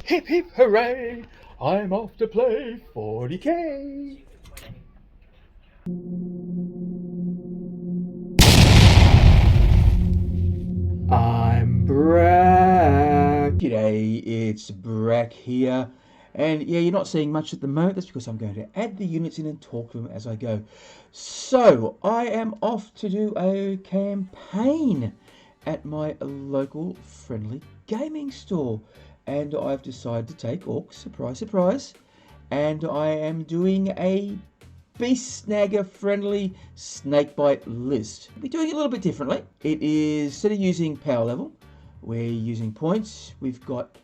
Hip hip hooray! I'm off to play 40k. I'm Brack. G'day, it's Brack here. And yeah, you're not seeing much at the moment. That's because I'm going to add the units in and talk to them as I go. So, I am off to do a campaign at my local friendly gaming store. And I've decided to take Orcs, surprise, surprise. And I am doing a Beast Snagger friendly snakebite list. We'll be doing it a little bit differently. It is, instead of using power level, we're using points. We've got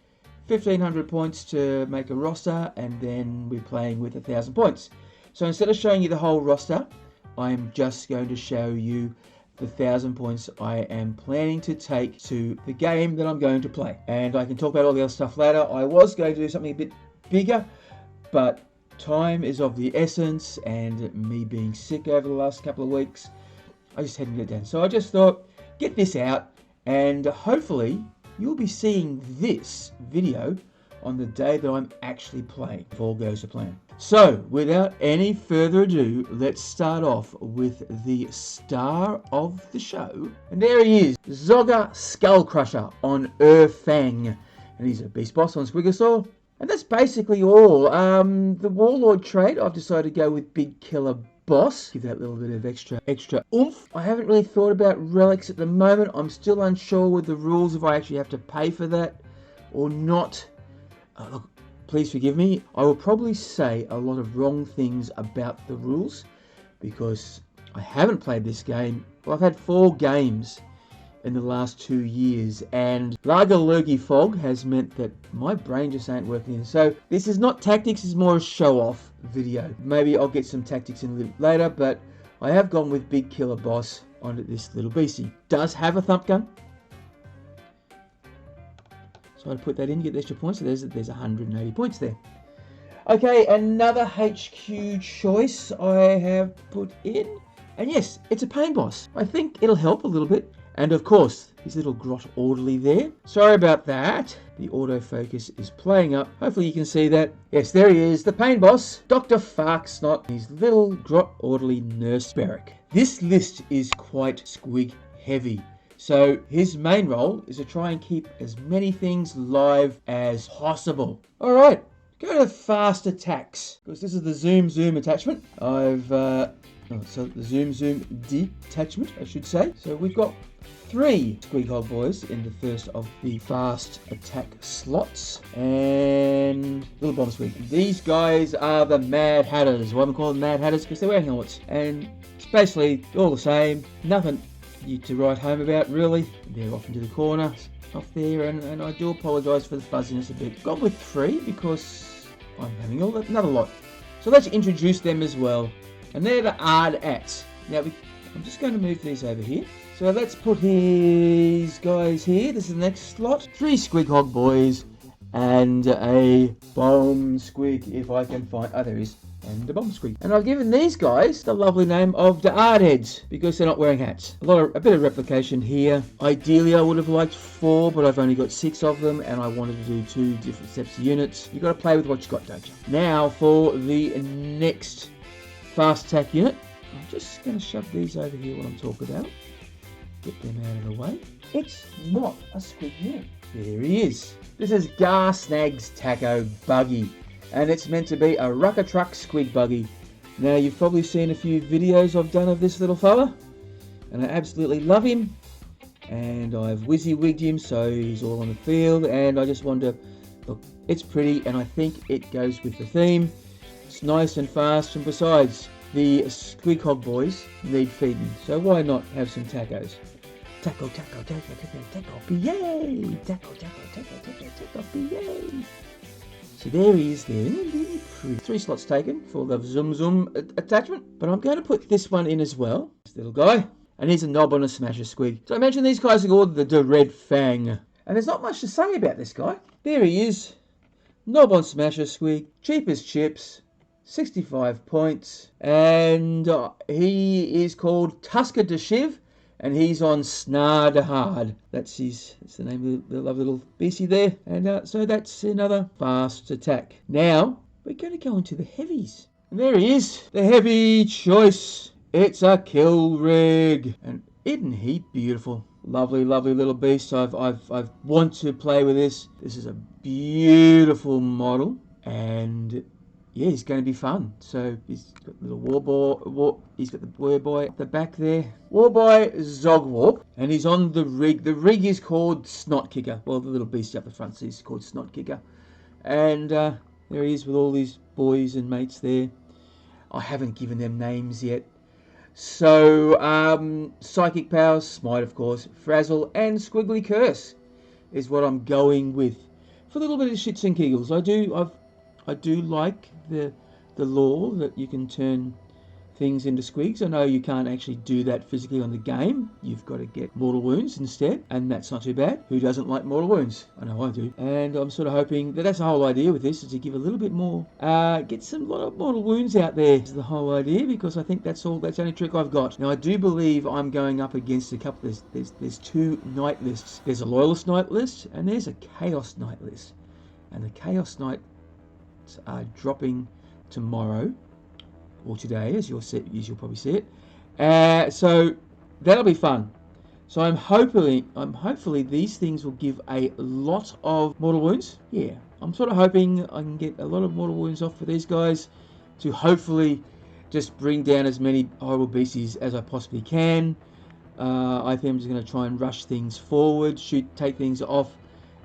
1500 points to make a roster, and then we're playing with 1000 points. So instead of showing you the whole roster, I'm just going to show you the 1000 points I am planning to take to the game that I'm going to play. And I can talk about all the other stuff later. I was going to do something a bit bigger, but time is of the essence, and me being sick over the last couple of weeks, I just hadn't get it done. So I just thought, get this out, and hopefully you'll be seeing this video on the day that I'm actually playing, if all goes to plan. So, without any further ado, let's start off with the star of the show. And there he is, Zogger Skullcrusher on Fang. And he's a beast boss on Squigosaur. And that's basically all. The Warlord trait, I've decided to go with Big Killer Boss. Give that little bit of extra oomph. I haven't really thought about relics at the moment. I'm still unsure with the rules if I actually have to pay for that or not. Look, please forgive me. I will probably say a lot of wrong things about the rules because I haven't played this game. Well, I've had 4 games in the last 2 years, and Lager Lurgy Fog has meant that my brain just ain't working. So this is not tactics, it's more a show-off video. Maybe I'll get some tactics in a little later, but I have gone with Big Killer Boss on this little beastie. Does have a thump gun. So I'd put that in, get the extra points, so there's 180 points there. Okay, another HQ choice I have put in, and yes, it's a pain boss. I think it'll help a little bit. And of course, his little grot orderly there. Sorry about that. The autofocus is playing up. Hopefully you can see that. Yes, there he is, the pain boss, Dr. Farksnot, his little grot orderly nurse barrack. This list is quite squig heavy. So his main role is to try and keep as many things live as possible. All right, go to fast attacks, because this is the zoom attachment. So the zoom detachment, I should say. So we've got 3 Squeakhog boys in the first of the fast attack slots, and little bomb squeak. These guys are the Mad Hatters. Why am I calling them Mad Hatters? Because they're wearing helmets, and it's basically all the same. Nothing to write home about, really. They're off into the corner, off there, and I do apologise for the fuzziness a bit. Gone with 3 because I'm having another lot. So let's introduce them as well. And they're the Ard-Ats. Now, I'm just going to move these over here. So let's put these guys here. This is the next slot. 3 Squighog boys and a Bomb Squig, if I can find... Oh, there he is. And a Bomb Squig. And I've given these guys the lovely name of the Ardheads because they're not wearing hats. A bit of replication here. Ideally, I would have liked 4, but I've only got 6 of them, and I wanted to do 2 different sets of units. You've got to play with what you got, don't you? Now, for the next fast attack unit, I'm just going to shove these over here while I'm talking about. Get them out of the way. It's not a squig unit. There he is. This is Garsnag's Taco Buggy, and it's meant to be a Rucker Truck squig buggy. Now, you've probably seen a few videos I've done of this little fella, and I absolutely love him. And I've WYSIWYG'd him so he's all on the field, and I just wanted to look. It's pretty, and I think it goes with the theme. It's nice and fast, and besides, the Squighog boys need feeding, so why not have some tacos? Taco, yay! Taco, yay! So there he is there. Really pretty. 3 slots taken for the zoom attachment, but I'm going to put this one in as well. This little guy, and he's a knob on a smasher squig. So I mentioned these guys are called the Red Fang, and there's not much to say about this guy. There he is, knob on smasher squig, cheap as chips. 65 points, and he is called Tusker de Shiv, and he's on Snardahard. That's the name of the lovely little beastie there. And so that's another fast attack. Now we're going to go into the heavies. And there he is, the heavy choice. It's a Kilrig, and isn't he beautiful? Lovely, lovely little beast. I've want to play with this. This is a beautiful model, and yeah, he's going to be fun. So he's got the little he's got the Warboy at the back there. Warboy Zogwarp, and he's on the rig. The rig is called Snotkicker. Well, the little beast up the front is called Snotkicker, and there he is with all these boys and mates there. I haven't given them names yet. So, Psychic Powers, Smite of course, Frazzle and Squiggly Curse is what I'm going with. For a little bit of shits and giggles, I do like the lore that you can turn things into squigs. I know you can't actually do that physically on the game. You've got to get mortal wounds instead, and that's not too bad. Who doesn't like mortal wounds? I know I do. And I'm sort of hoping that's the whole idea with this, is to give a little bit more, get some lot of mortal wounds out there. Is the whole idea, because I think that's the only trick I've got. Now I do believe I'm going up against a couple. There's two knight lists. There's a loyalist knight list, and there's a chaos knight list. And the chaos knights are dropping tomorrow, or today, as you'll probably see it. So that'll be fun. So I'm hopefully these things will give a lot of mortal wounds. Yeah, I'm sort of hoping I can get a lot of mortal wounds off for these guys to hopefully just bring down as many horrible beasties as I possibly can. I think I'm just going to try and rush things forward, take things off,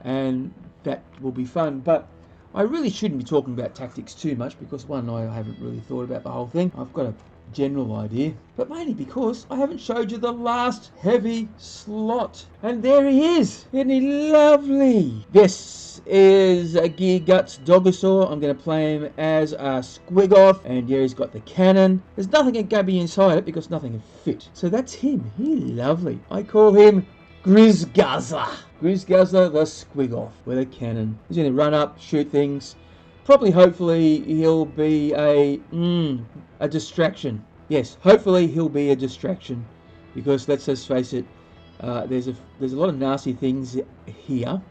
and that will be fun. But I really shouldn't be talking about tactics too much, because one, I haven't really thought about the whole thing. I've got a general idea, but mainly because I haven't showed you the last heavy slot. And there he is. Isn't he lovely? This is a Gear Guts Dogosaur. I'm going to play him as a Squigoth, and yeah, he's got the cannon. There's nothing going to be inside it because nothing can fit. So that's him. He's lovely. I call him Grizguzzler. Grizguzzler the Squigoth with a cannon. He's going to run up, shoot things. Probably, hopefully, he'll be a distraction. Yes, hopefully he'll be a distraction, because let's just face it, there's a lot of nasty things here,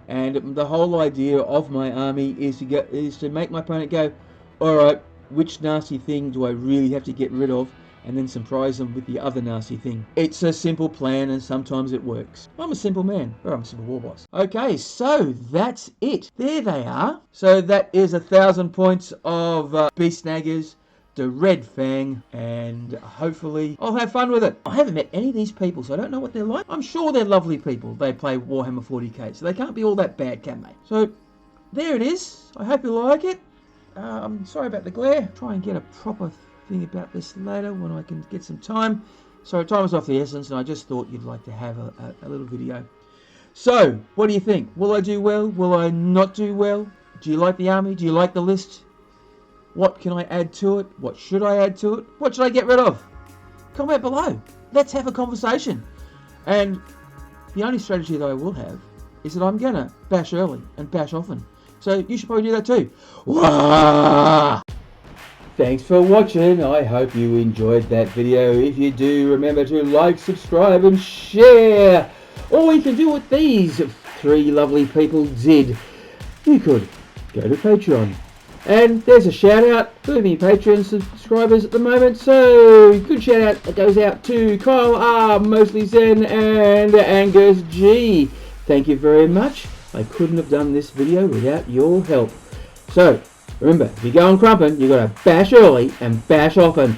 and the whole idea of my army is to make my opponent go, all right, which nasty thing do I really have to get rid of? And then surprise them with the other nasty thing. It's a simple plan, and sometimes it works. I'm a simple man, or I'm a simple war boss. Okay, so that's it. There they are. So that is 1,000 points of Beast Snaggers, the Red Fang, and hopefully I'll have fun with it. I haven't met any of these people, so I don't know what they're like. I'm sure they're lovely people. They play Warhammer 40k, so they can't be all that bad, can they? So there it is. I hope you like it. I'm sorry about the glare. Try and get a proper thing about this later when I can get some time. So time is off the essence, and I just thought you'd like to have a little video. So what do you think? Will I do well? Will I not do well? Do you like the army? Do you like the list? What can I add to it? What should I add to it? What should I get rid of? Comment below. Let's have a conversation. And the only strategy that I will have is that I'm gonna bash early and bash often. So you should probably do that too. Wah! Thanks for watching. I hope you enjoyed that video. If you do, remember to like, subscribe and share. Or you can do what these three lovely people did. You could go to Patreon. And there's a shout out for me Patreon subscribers at the moment. So good shout out that goes out to Kyle R, Mostly Zen, and Angus G. Thank you very much. I couldn't have done this video without your help. So remember, if you're going crumping, you got to bash early and bash often.